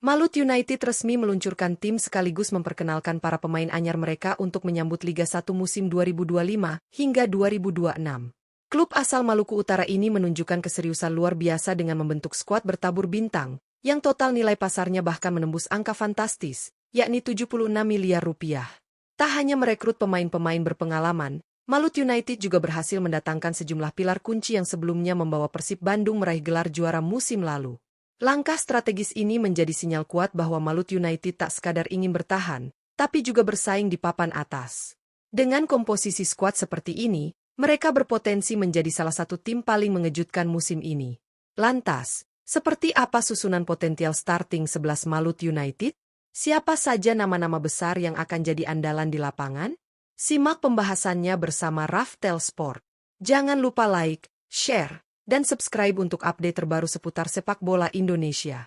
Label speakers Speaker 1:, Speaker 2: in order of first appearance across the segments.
Speaker 1: Malut United resmi meluncurkan tim sekaligus memperkenalkan para pemain anyar mereka untuk menyambut Liga 1 musim 2025 hingga 2026. Klub asal Maluku Utara ini menunjukkan keseriusan luar biasa dengan membentuk skuad bertabur bintang, yang total nilai pasarnya bahkan menembus angka fantastis, yakni 76 miliar rupiah. Tak hanya merekrut pemain-pemain berpengalaman, Malut United juga berhasil mendatangkan sejumlah pilar kunci yang sebelumnya membawa Persib Bandung meraih gelar juara musim lalu. Langkah strategis ini menjadi sinyal kuat bahwa Malut United tak sekadar ingin bertahan, tapi juga bersaing di papan atas. Dengan komposisi skuad seperti ini, mereka berpotensi menjadi salah satu tim paling mengejutkan musim ini. Lantas, seperti apa susunan potensial starting 11 Malut United? Siapa saja nama-nama besar yang akan jadi andalan di lapangan? Simak pembahasannya bersama Raftel Sport. Jangan lupa like, share, dan subscribe untuk update terbaru seputar sepak bola Indonesia.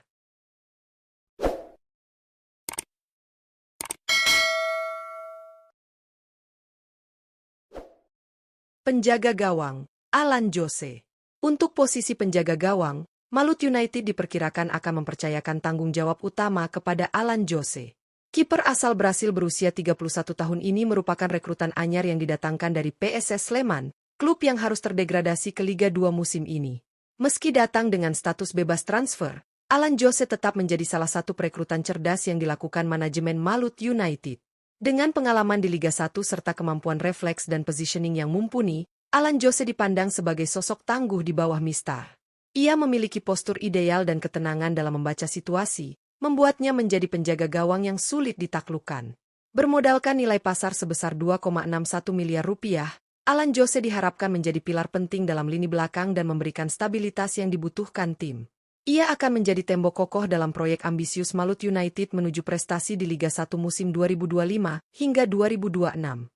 Speaker 1: Penjaga gawang, Alan Jose. Untuk posisi penjaga gawang, Malut United diperkirakan akan mempercayakan tanggung jawab utama kepada Alan Jose. Kiper asal Brasil berusia 31 tahun ini merupakan rekrutan anyar yang didatangkan dari PSS Sleman, klub yang harus terdegradasi ke Liga 2 musim ini. Meski datang dengan status bebas transfer, Alan Jose tetap menjadi salah satu perekrutan cerdas yang dilakukan manajemen Malut United. Dengan pengalaman di Liga 1 serta kemampuan refleks dan positioning yang mumpuni, Alan Jose dipandang sebagai sosok tangguh di bawah Mistar. Ia memiliki postur ideal dan ketenangan dalam membaca situasi, membuatnya menjadi penjaga gawang yang sulit ditaklukkan. Bermodalkan nilai pasar sebesar 2,61 miliar rupiah, Alan Jose diharapkan menjadi pilar penting dalam lini belakang dan memberikan stabilitas yang dibutuhkan tim. Ia akan menjadi tembok kokoh dalam proyek ambisius Malut United menuju prestasi di Liga 1 musim 2025 hingga 2026.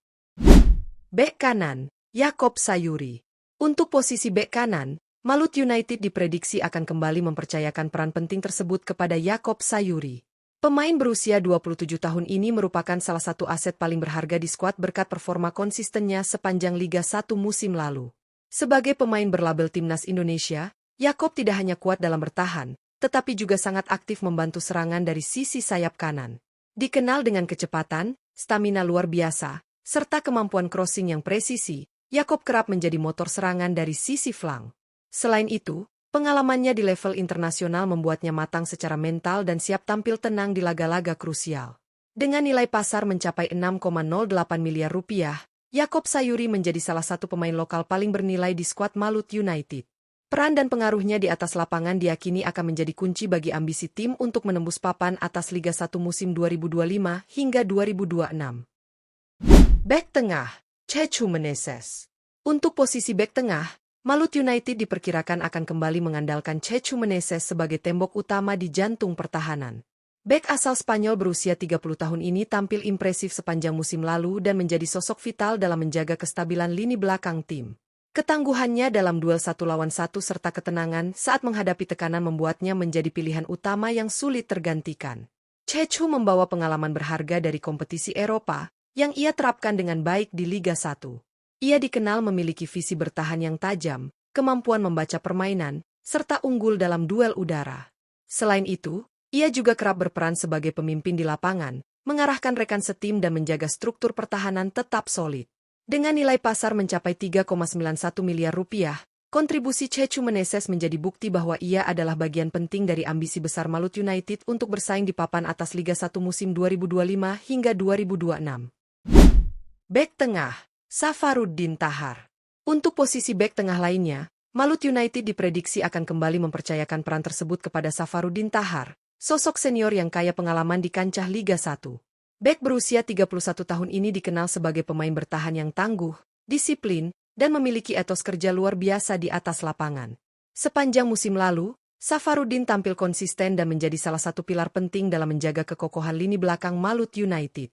Speaker 1: Bek kanan, Yaakob Sayuri. Untuk posisi bek kanan, Malut United diprediksi akan kembali mempercayakan peran penting tersebut kepada Yaakob Sayuri. Pemain berusia 27 tahun ini merupakan salah satu aset paling berharga di skuad berkat performa konsistennya sepanjang Liga 1 musim lalu. Sebagai pemain berlabel Timnas Indonesia, Yaakob tidak hanya kuat dalam bertahan, tetapi juga sangat aktif membantu serangan dari sisi sayap kanan. Dikenal dengan kecepatan, stamina luar biasa, serta kemampuan crossing yang presisi, Yaakob kerap menjadi motor serangan dari sisi flank. Selain itu, pengalamannya di level internasional membuatnya matang secara mental dan siap tampil tenang di laga-laga krusial. Dengan nilai pasar mencapai 6,08 miliar rupiah, Yaakob Sayuri menjadi salah satu pemain lokal paling bernilai di skuad Malut United. Peran dan pengaruhnya di atas lapangan diyakini akan menjadi kunci bagi ambisi tim untuk menembus papan atas Liga 1 musim 2025 hingga 2026. Bek tengah, Chechu Meneses. Untuk posisi bek tengah, Malut United diperkirakan akan kembali mengandalkan Chechu Meneses sebagai tembok utama di jantung pertahanan. Bek asal Spanyol berusia 30 tahun ini tampil impresif sepanjang musim lalu dan menjadi sosok vital dalam menjaga kestabilan lini belakang tim. Ketangguhannya dalam duel 1 lawan 1 serta ketenangan saat menghadapi tekanan membuatnya menjadi pilihan utama yang sulit tergantikan. Chechu membawa pengalaman berharga dari kompetisi Eropa yang ia terapkan dengan baik di Liga 1. Ia dikenal memiliki visi bertahan yang tajam, kemampuan membaca permainan, serta unggul dalam duel udara. Selain itu, ia juga kerap berperan sebagai pemimpin di lapangan, mengarahkan rekan setim dan menjaga struktur pertahanan tetap solid. Dengan nilai pasar mencapai 3,91 miliar rupiah, kontribusi Chechu Meneses menjadi bukti bahwa ia adalah bagian penting dari ambisi besar Malut United untuk bersaing di papan atas Liga 1 musim 2025 hingga 2026. Bek tengah, Safarudin Tahar. Untuk posisi bek tengah lainnya, Malut United diprediksi akan kembali mempercayakan peran tersebut kepada Safarudin Tahar, sosok senior yang kaya pengalaman di kancah Liga 1. Bek berusia 31 tahun ini dikenal sebagai pemain bertahan yang tangguh, disiplin, dan memiliki etos kerja luar biasa di atas lapangan. Sepanjang musim lalu, Safarudin tampil konsisten dan menjadi salah satu pilar penting dalam menjaga kekokohan lini belakang Malut United.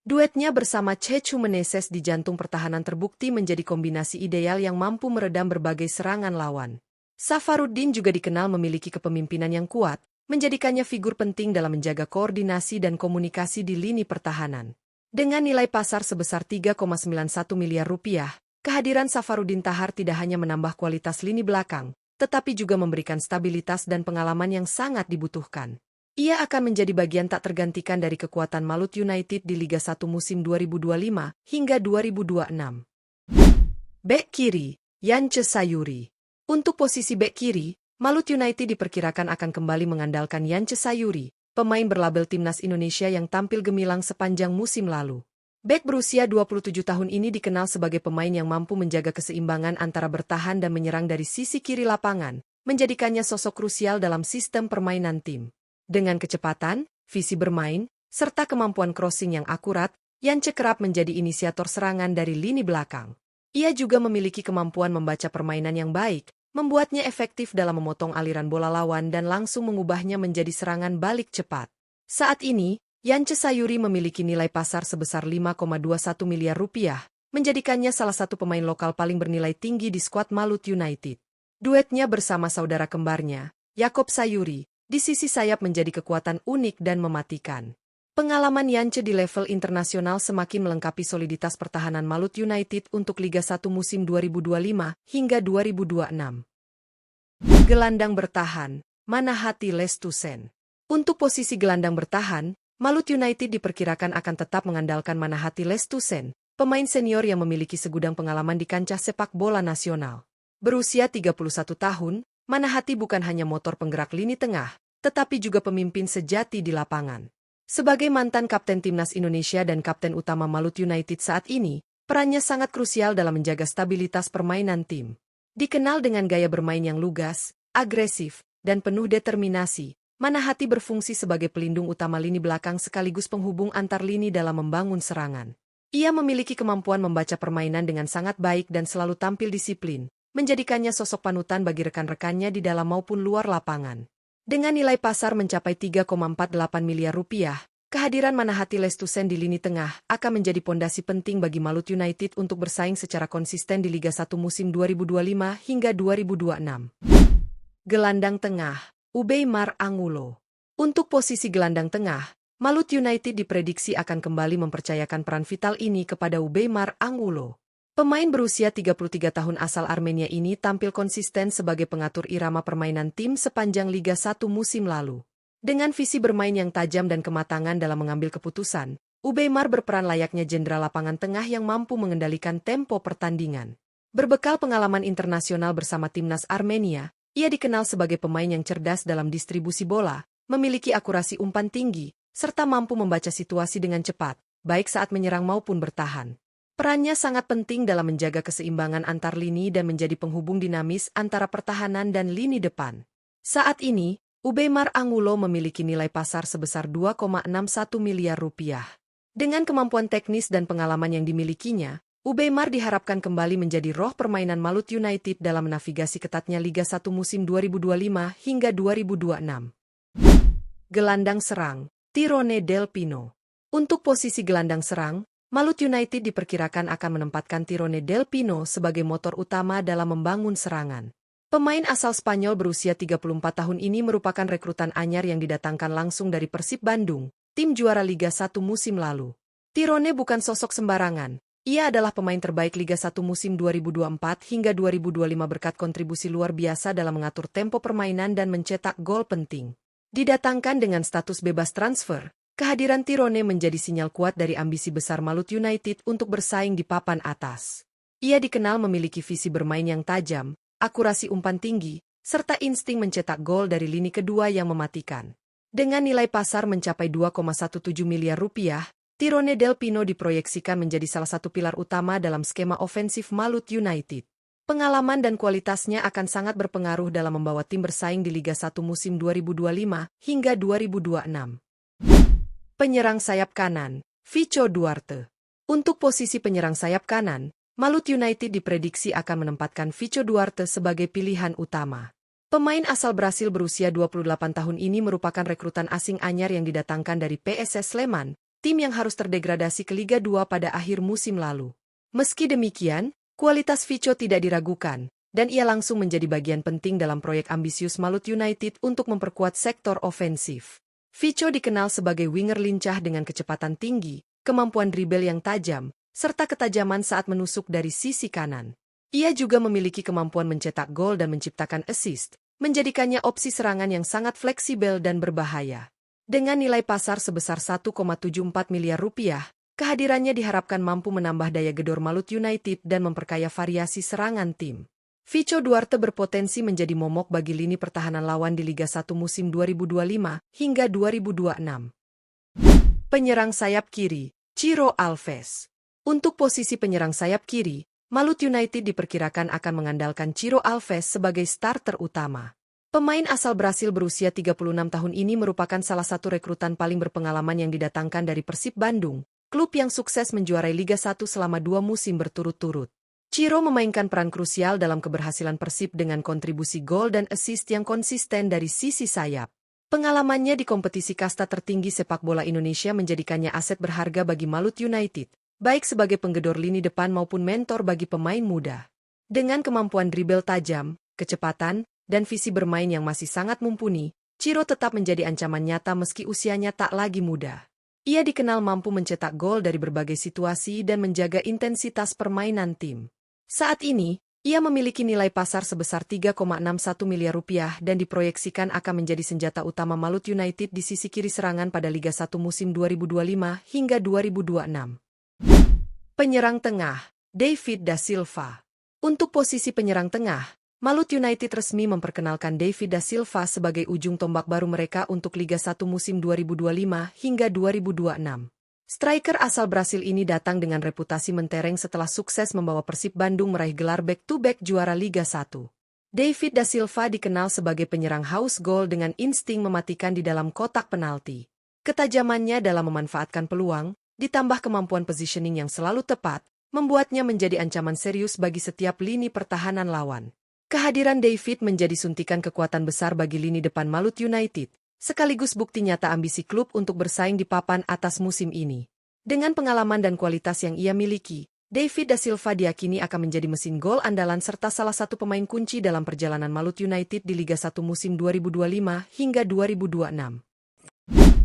Speaker 1: Duetnya bersama Chechu Meneses di jantung pertahanan terbukti menjadi kombinasi ideal yang mampu meredam berbagai serangan lawan. Safarudin juga dikenal memiliki kepemimpinan yang kuat, menjadikannya figur penting dalam menjaga koordinasi dan komunikasi di lini pertahanan. Dengan nilai pasar sebesar 3,91 miliar rupiah, kehadiran Safarudin Tahar tidak hanya menambah kualitas lini belakang, tetapi juga memberikan stabilitas dan pengalaman yang sangat dibutuhkan. Ia akan menjadi bagian tak tergantikan dari kekuatan Malut United di Liga 1 musim 2025 hingga 2026. Bek kiri, Yance Sayuri. Untuk posisi bek kiri, Malut United diperkirakan akan kembali mengandalkan Yance Sayuri, pemain berlabel timnas Indonesia yang tampil gemilang sepanjang musim lalu. Bek berusia 27 tahun ini dikenal sebagai pemain yang mampu menjaga keseimbangan antara bertahan dan menyerang dari sisi kiri lapangan, menjadikannya sosok krusial dalam sistem permainan tim. Dengan kecepatan, visi bermain, serta kemampuan crossing yang akurat, Yance kerap menjadi inisiator serangan dari lini belakang. Ia juga memiliki kemampuan membaca permainan yang baik, membuatnya efektif dalam memotong aliran bola lawan dan langsung mengubahnya menjadi serangan balik cepat. Saat ini, Yance Sayuri memiliki nilai pasar sebesar 5,21 miliar rupiah, menjadikannya salah satu pemain lokal paling bernilai tinggi di skuad Malut United. Duetnya bersama saudara kembarnya, Yakob Sayuri, di sisi sayap menjadi kekuatan unik dan mematikan. Pengalaman Yance di level internasional semakin melengkapi soliditas pertahanan Malut United untuk Liga 1 musim 2025 hingga 2026. Gelandang bertahan, Manahati Lestusen. Untuk posisi gelandang bertahan, Malut United diperkirakan akan tetap mengandalkan Manahati Lestusen, pemain senior yang memiliki segudang pengalaman di kancah sepak bola nasional. Berusia 31 tahun, Manahati bukan hanya motor penggerak lini tengah, tetapi juga pemimpin sejati di lapangan. Sebagai mantan kapten timnas Indonesia dan kapten utama Malut United saat ini, perannya sangat krusial dalam menjaga stabilitas permainan tim. Dikenal dengan gaya bermain yang lugas, agresif, dan penuh determinasi, Manahati berfungsi sebagai pelindung utama lini belakang sekaligus penghubung antar lini dalam membangun serangan. Ia memiliki kemampuan membaca permainan dengan sangat baik dan selalu tampil disiplin, menjadikannya sosok panutan bagi rekan-rekannya di dalam maupun luar lapangan. Dengan nilai pasar mencapai 3,48 miliar rupiah, kehadiran Manahati Lestusen di lini tengah akan menjadi pondasi penting bagi Malut United untuk bersaing secara konsisten di Liga 1 musim 2025 hingga 2026. Gelandang tengah, Ubeimar Angulo. Untuk posisi gelandang tengah, Malut United diprediksi akan kembali mempercayakan peran vital ini kepada Ubeimar Angulo. Pemain berusia 33 tahun asal Armenia ini tampil konsisten sebagai pengatur irama permainan tim sepanjang Liga 1 musim lalu. Dengan visi bermain yang tajam dan kematangan dalam mengambil keputusan, Ubeimar berperan layaknya jenderal lapangan tengah yang mampu mengendalikan tempo pertandingan. Berbekal pengalaman internasional bersama timnas Armenia, ia dikenal sebagai pemain yang cerdas dalam distribusi bola, memiliki akurasi umpan tinggi, serta mampu membaca situasi dengan cepat, baik saat menyerang maupun bertahan. Perannya sangat penting dalam menjaga keseimbangan antar lini dan menjadi penghubung dinamis antara pertahanan dan lini depan. Saat ini, Ubeimar Angulo memiliki nilai pasar sebesar 2,61 miliar rupiah. Dengan kemampuan teknis dan pengalaman yang dimilikinya, Ubeimar diharapkan kembali menjadi roh permainan Malut United dalam menavigasi ketatnya Liga 1 musim 2025 hingga 2026. Gelandang serang, Tirone Del Pino. Untuk posisi gelandang serang, Malut United diperkirakan akan menempatkan Tirone Del Pino sebagai motor utama dalam membangun serangan. Pemain asal Spanyol berusia 34 tahun ini merupakan rekrutan anyar yang didatangkan langsung dari Persib Bandung, tim juara Liga 1 musim lalu. Tirone bukan sosok sembarangan. Ia adalah pemain terbaik Liga 1 musim 2024 hingga 2025 berkat kontribusi luar biasa dalam mengatur tempo permainan dan mencetak gol penting. Didatangkan dengan status bebas transfer, kehadiran Tirone menjadi sinyal kuat dari ambisi besar Malut United untuk bersaing di papan atas. Ia dikenal memiliki visi bermain yang tajam, akurasi umpan tinggi, serta insting mencetak gol dari lini kedua yang mematikan. Dengan nilai pasar mencapai 2,17 miliar rupiah, Tirone Del Pino diproyeksikan menjadi salah satu pilar utama dalam skema ofensif Malut United. Pengalaman dan kualitasnya akan sangat berpengaruh dalam membawa tim bersaing di Liga 1 musim 2025 hingga 2026. Penyerang sayap kanan, Vico Duarte. Untuk posisi penyerang sayap kanan, Malut United diprediksi akan menempatkan Vico Duarte sebagai pilihan utama. Pemain asal Brasil berusia 28 tahun ini merupakan rekrutan asing anyar yang didatangkan dari PSS Sleman, tim yang harus terdegradasi ke Liga 2 pada akhir musim lalu. Meski demikian, kualitas Vico tidak diragukan, dan ia langsung menjadi bagian penting dalam proyek ambisius Malut United untuk memperkuat sektor ofensif. Vico dikenal sebagai winger lincah dengan kecepatan tinggi, kemampuan dribble yang tajam, serta ketajaman saat menusuk dari sisi kanan. Ia juga memiliki kemampuan mencetak gol dan menciptakan assist, menjadikannya opsi serangan yang sangat fleksibel dan berbahaya. Dengan nilai pasar sebesar 1,74 miliar rupiah, kehadirannya diharapkan mampu menambah daya gedor Malut United dan memperkaya variasi serangan tim. Vico Duarte berpotensi menjadi momok bagi lini pertahanan lawan di Liga 1 musim 2025 hingga 2026. Penyerang sayap kiri, Ciro Alves. Untuk posisi penyerang sayap kiri, Malut United diperkirakan akan mengandalkan Ciro Alves sebagai starter utama. Pemain asal Brasil berusia 36 tahun ini merupakan salah satu rekrutan paling berpengalaman yang didatangkan dari Persib Bandung, klub yang sukses menjuarai Liga 1 selama 2 musim berturut-turut. Ciro memainkan peran krusial dalam keberhasilan Persib dengan kontribusi gol dan assist yang konsisten dari sisi sayap. Pengalamannya di kompetisi kasta tertinggi sepak bola Indonesia menjadikannya aset berharga bagi Malut United, baik sebagai penggedor lini depan maupun mentor bagi pemain muda. Dengan kemampuan dribble tajam, kecepatan, dan visi bermain yang masih sangat mumpuni, Ciro tetap menjadi ancaman nyata meski usianya tak lagi muda. Ia dikenal mampu mencetak gol dari berbagai situasi dan menjaga intensitas permainan tim. Saat ini, ia memiliki nilai pasar sebesar 3,61 miliar rupiah dan diproyeksikan akan menjadi senjata utama Malut United di sisi kiri serangan pada Liga 1 musim 2025 hingga 2026. Penyerang tengah, David da Silva. Untuk posisi penyerang tengah, Malut United resmi memperkenalkan David da Silva sebagai ujung tombak baru mereka untuk Liga 1 musim 2025 hingga 2026. Striker asal Brasil ini datang dengan reputasi mentereng setelah sukses membawa Persib Bandung meraih gelar back-to-back juara Liga 1. David da Silva dikenal sebagai penyerang haus gol dengan insting mematikan di dalam kotak penalti. Ketajamannya dalam memanfaatkan peluang, ditambah kemampuan positioning yang selalu tepat, membuatnya menjadi ancaman serius bagi setiap lini pertahanan lawan. Kehadiran David menjadi suntikan kekuatan besar bagi lini depan Malut United, sekaligus bukti nyata ambisi klub untuk bersaing di papan atas musim ini. Dengan pengalaman dan kualitas yang ia miliki, David da Silva diyakini akan menjadi mesin gol andalan serta salah satu pemain kunci dalam perjalanan Malut United di Liga 1 musim 2025 hingga 2026.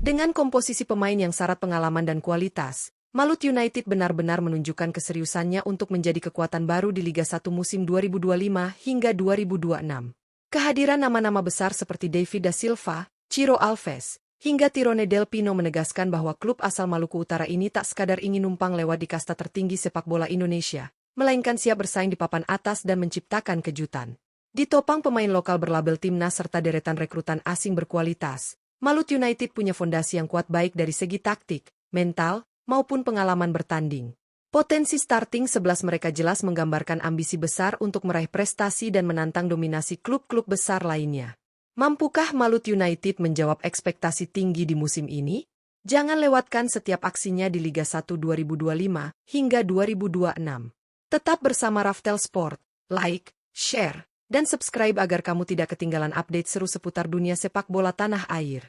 Speaker 1: Dengan komposisi pemain yang syarat pengalaman dan kualitas, Malut United benar-benar menunjukkan keseriusannya untuk menjadi kekuatan baru di Liga 1 musim 2025 hingga 2026. Kehadiran nama-nama besar seperti David da Silva, Ciro Alves, hingga Tirone Del Pino menegaskan bahwa klub asal Maluku Utara ini tak sekadar ingin numpang lewat di kasta tertinggi sepak bola Indonesia, melainkan siap bersaing di papan atas dan menciptakan kejutan. Ditopang pemain lokal berlabel timnas serta deretan rekrutan asing berkualitas, Malut United punya fondasi yang kuat baik dari segi taktik, mental, maupun pengalaman bertanding. Potensi starting 11 mereka jelas menggambarkan ambisi besar untuk meraih prestasi dan menantang dominasi klub-klub besar lainnya. Mampukah Malut United menjawab ekspektasi tinggi di musim ini? Jangan lewatkan setiap aksinya di Liga 1 2025 hingga 2026. Tetap bersama Raftel Sport, like, share, dan subscribe agar kamu tidak ketinggalan update seru seputar dunia sepak bola tanah air.